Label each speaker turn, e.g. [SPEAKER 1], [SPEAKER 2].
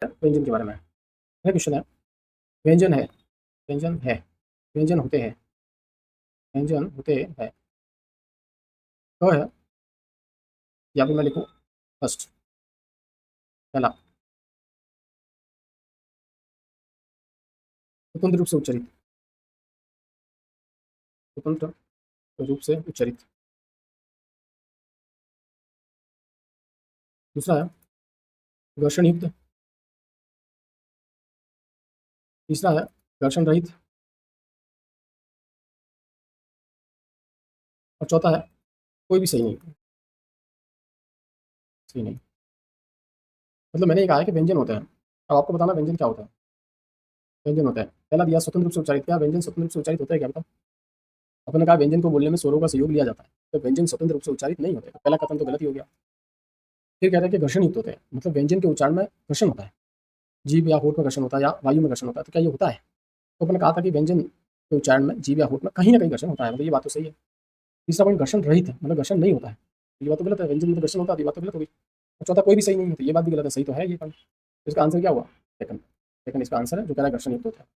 [SPEAKER 1] व्यंजन के बारे में है। क्वेश्चन है, व्यंजन है, व्यंजन है, व्यंजन होते हैं, व्यंजन होते हैं, तो है, या फिर मैं लिखूँ फर्स्ट, पहला, स्वतंत्र रूप से उच्चारित, स्वतंत्र रूप से उच्चारित। दूसरा है घर्षण युक्त। तीसरा है घर्षण रहित। और चौथा है कोई भी सही नहीं, सही नहीं। मतलब मैंने ये कहा है कि व्यंजन होते हैं, अब आपको बताना व्यंजन क्या होता है। व्यंजन होता है, पहला दिया स्वतंत्र रूप से उच्चारित, क्या व्यंजन स्वतंत्र रूप से उच्चारित होता है क्या, बताओ। अपने कहा व्यंजन को बोलने में स्वरों का सहयोग लिया जाता है, तो व्यंजन स्वतंत्र रूप से उच्चारित नहीं होते, तो पहला कथन तो गलत ही हो गया। फिर कह रहे हैं कि घर्षण युक्त होते हैं, मतलब व्यंजन के उच्चारण में घर्षण होता है, जीभ या होठ में घर्षण होता है या वायु में घर्षण होता है, तो क्या ये होता है। तो अपने कहा था कि व्यंजन के उच्चारण में जीभ या होठ में कहीं ना कहीं घर्षण होता है, मतलब ये बात तो सही है। तीसरा पॉइंट घर्षण रहित है, मतलब घर्षण नहीं होता है, ये बात तो गलत है, व्यंजन में तो घर्षण होता है, ये बात तो गलत हो गई। और चौथा कोई भी सही नहीं है, तो ये बात भी गलत है, सही तो है ये पॉइंट। तो इसका आंसर क्या हुआ, सेकंड, सेकंड इसका आंसर है, जो कह रहा है घर्षण युक्त होता है।